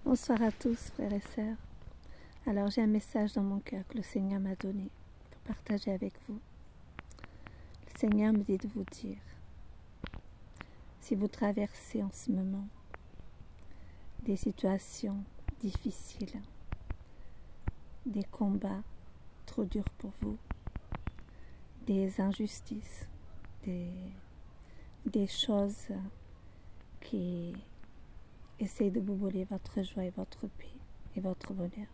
Bonsoir à tous, frères et sœurs. Alors, j'ai un message dans mon cœur que le Seigneur m'a donné pour partager avec vous. Le Seigneur me dit de vous dire, si vous traversez en ce moment des situations difficiles, des combats trop durs pour vous, des injustices, des choses qui essayent de vous voler votre joie et votre paix et votre bonheur,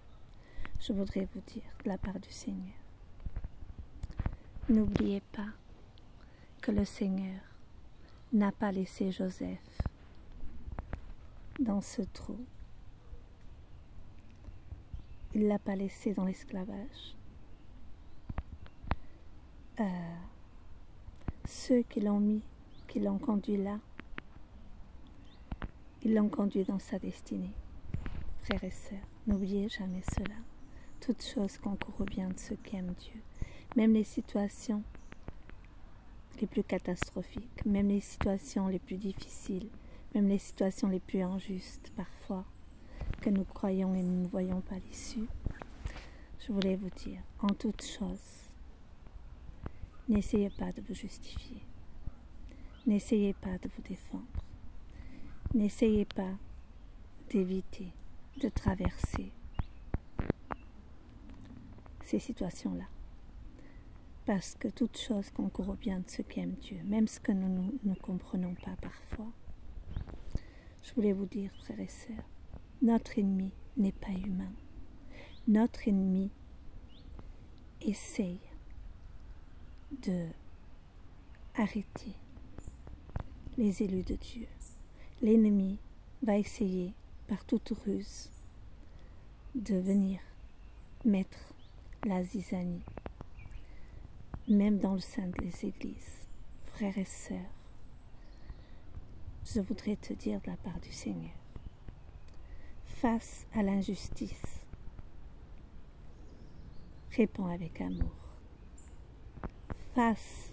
je voudrais vous dire de la part du Seigneur, n'oubliez pas que le Seigneur n'a pas laissé Joseph dans ce trou. Il ne l'a pas laissé dans l'esclavage. Ceux qui l'ont conduit là, ils l'ont conduit dans sa destinée. Frères et sœurs, n'oubliez jamais cela. Toutes choses concourent au bien de ceux qui aiment Dieu. Même les situations les plus catastrophiques, même les situations les plus difficiles, même les situations les plus injustes parfois, que nous croyons et nous ne voyons pas l'issue. Je voulais vous dire, en toutes choses, n'essayez pas de vous justifier. N'essayez pas de vous défendre. N'essayez pas d'éviter de traverser ces situations-là. Parce que toute chose concourt au bien de ceux qui aiment Dieu, même ce que nous ne comprenons pas parfois. Je voulais vous dire, frères et sœurs, notre ennemi n'est pas humain. Notre ennemi essaye de arrêter les élus de Dieu. L'ennemi va essayer par toute ruse de venir mettre la zizanie, même dans le sein des églises. Frères et sœurs, je voudrais te dire de la part du Seigneur, face à l'injustice, réponds avec amour. Face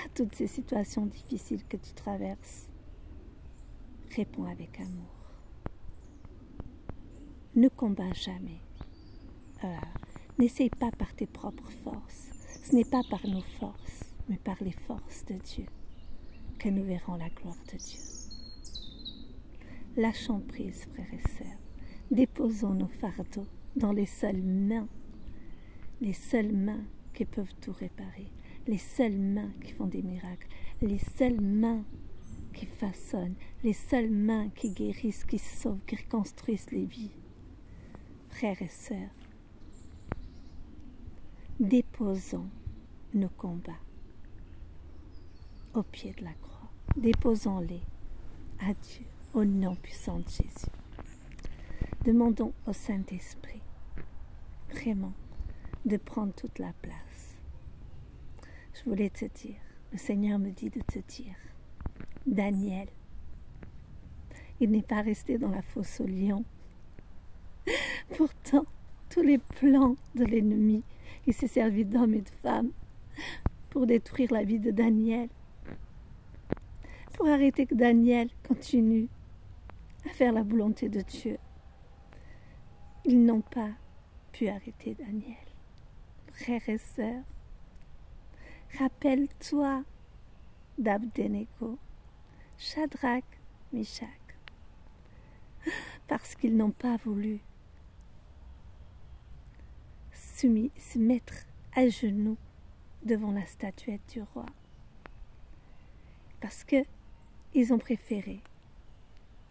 à toutes ces situations difficiles que tu traverses, réponds avec amour. Ne combats jamais. N'essaye pas par tes propres forces. Ce n'est pas par nos forces, mais par les forces de Dieu que nous verrons la gloire de Dieu. Lâchons prise, frères et sœurs. Déposons nos fardeaux dans les seules mains qui peuvent tout réparer, les seules mains qui font des miracles, les seules mains qui façonnent, les seules mains qui guérissent, qui sauvent, qui reconstruisent les vies. Frères et sœurs, déposons nos combats au pied de la croix. Déposons-les à Dieu, au nom puissant de Jésus. Demandons au Saint-Esprit, vraiment, de prendre toute la place. Je voulais te dire, le Seigneur me dit de te dire, Daniel, il n'est pas resté dans la fosse aux lions. Pourtant, tous les plans de l'ennemi, il s'est servi d'hommes et de femmes pour détruire la vie de Daniel, pour arrêter que Daniel continue à faire la volonté de Dieu. Ils n'ont pas pu arrêter Daniel. Frères et sœurs, rappelle-toi d'Abednego, Shadrach, Meshach, parce qu'ils n'ont pas voulu se mettre à genoux devant la statuette du roi, parce qu'ils ont préféré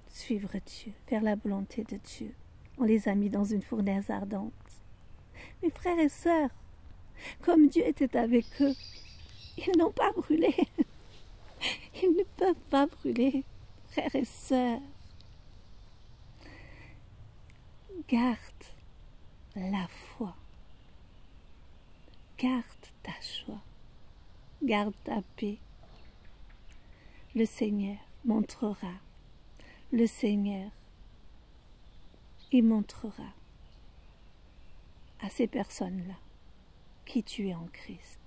suivre Dieu, faire la volonté de Dieu. On les a mis dans une fournaise ardente. Mes frères et sœurs, comme Dieu était avec eux, ils n'ont pas brûlé. Ils ne peuvent pas brûler, frères et sœurs. Garde la foi. Garde ta joie. Garde ta paix. Le Seigneur montrera. Le Seigneur, il montrera à ces personnes-là qui tu es en Christ.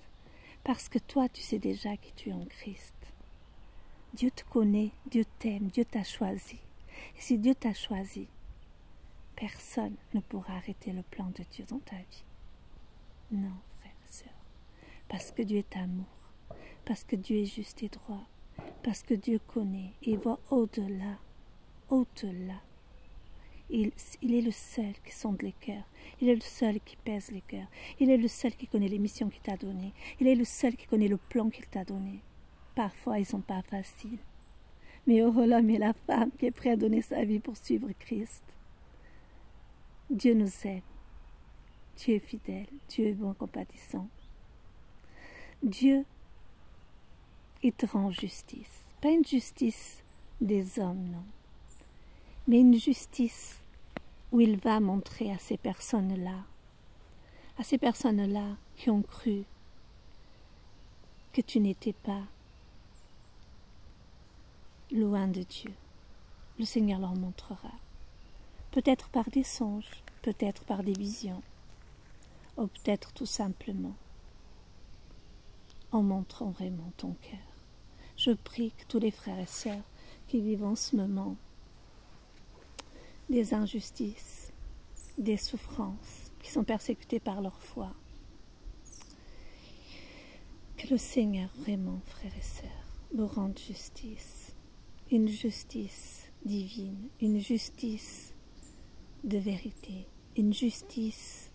Parce que toi, tu sais déjà qui tu es en Christ. Dieu te connaît, Dieu t'aime, Dieu t'a choisi. Et si Dieu t'a choisi, personne ne pourra arrêter le plan de Dieu dans ta vie. Non, frères et sœurs. Parce que Dieu est amour. Parce que Dieu est juste et droit. Parce que Dieu connaît et voit au-delà. Au-delà. Il est le seul qui sonde les cœurs. Il est le seul qui pèse les cœurs. Il est le seul qui connaît les missions qu'il t'a données. Il est le seul qui connaît le plan qu'il t'a donné. Parfois, ils ne sont pas faciles. Mais heureux l'homme et la femme qui est prêt à donner sa vie pour suivre Christ. Dieu nous aime. Dieu est fidèle. Dieu est bon, compatissant. Dieu, il te rend justice. Pas une justice des hommes, non. Mais une justice où il va montrer à ces personnes-là qui ont cru que tu n'étais pas loin de Dieu. Le Seigneur leur montrera. Peut-être par des songes, peut-être par des visions, ou peut-être tout simplement en montrant vraiment ton cœur. Je prie que tous les frères et sœurs qui vivent en ce moment des injustices, des souffrances, qui sont persécutés par leur foi, que le Seigneur vraiment, frères et sœurs, nous rende justice, une justice divine, une justice de vérité, une justice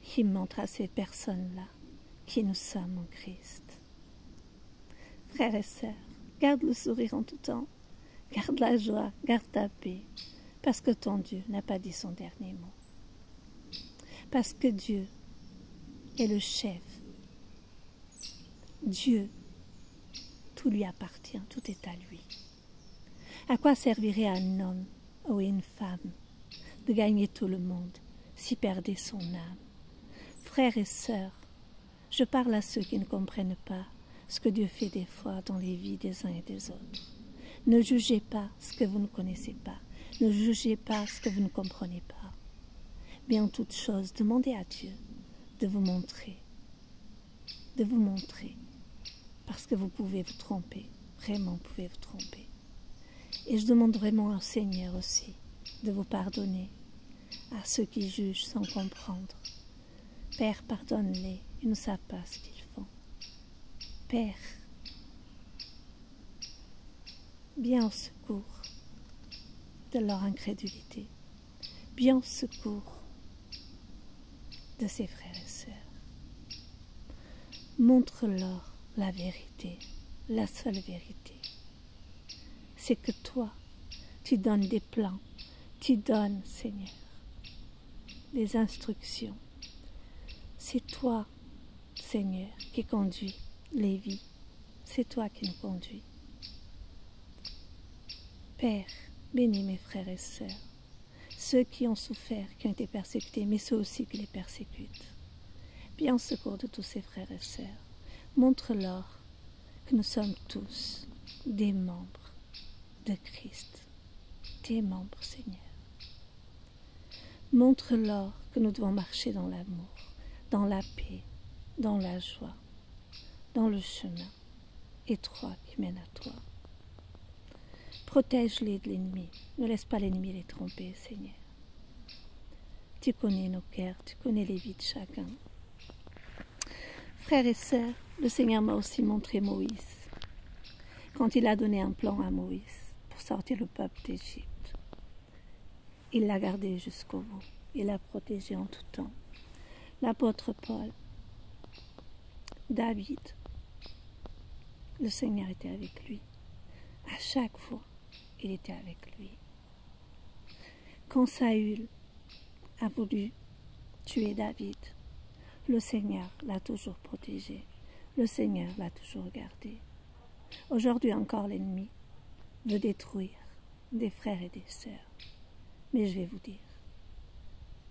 qui montre à ces personnes-là qui nous sommes en Christ. Frères et sœurs, garde le sourire en tout temps, garde la joie, garde ta paix, parce que ton Dieu n'a pas dit son dernier mot. Parce que Dieu est le chef. Dieu, tout lui appartient, tout est à lui. À quoi servirait à un homme ou à une femme de gagner tout le monde s'il perdait son âme? Frères et sœurs, je parle à ceux qui ne comprennent pas ce que Dieu fait des fois dans les vies des uns et des autres. Ne jugez pas ce que vous ne connaissez pas. Ne jugez pas ce que vous ne comprenez pas. Mais en toute chose, demandez à Dieu de vous montrer. De vous montrer. Parce que vous pouvez vous tromper. Vraiment, vous pouvez vous tromper. Et je demande vraiment au Seigneur aussi de vous pardonner à ceux qui jugent sans comprendre. Père, pardonne-les. Ils ne savent pas ce qu'ils font. Père, viens au secours de leur incrédulité, viens au secours de ses frères et sœurs. Montre-leur la vérité, la seule vérité. C'est que toi, tu donnes des plans, tu donnes, Seigneur, des instructions. C'est toi, Seigneur, qui conduis les vies. C'est toi qui nous conduis. Père, bénis mes frères et sœurs, ceux qui ont souffert, qui ont été persécutés, mais ceux aussi qui les persécutent. Viens en secours de tous ces frères et sœurs. Montre-leur que nous sommes tous des membres de Christ, des membres, Seigneur. Montre-leur que nous devons marcher dans l'amour, dans la paix, dans la joie, dans le chemin étroit qui mène à toi. Protège-les de l'ennemi. Ne laisse pas l'ennemi les tromper, Seigneur. Tu connais nos cœurs, tu connais les vies de chacun. Frères et sœurs, le Seigneur m'a aussi montré Moïse. Quand il a donné un plan à Moïse pour sortir le peuple d'Égypte, il l'a gardé jusqu'au bout. Il l'a protégé en tout temps. L'apôtre Paul, David, le Seigneur était avec lui. À chaque fois, il était avec lui. Quand Saül a voulu tuer David, le Seigneur l'a toujours protégé. Le Seigneur l'a toujours gardé. Aujourd'hui encore, l'ennemi veut détruire des frères et des sœurs. Mais je vais vous dire,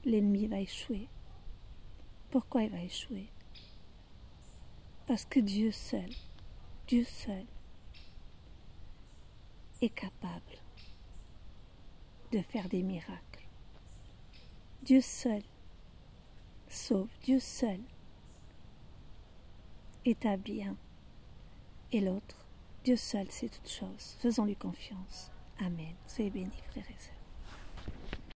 l'ennemi va échouer. Pourquoi il va échouer? Parce que Dieu seul est capable de faire des miracles. Dieu seul sauve, Dieu seul établit un et l'autre Dieu seul sait toutes choses. Faisons-lui confiance. Amen. Soyez bénis, frères et sœurs.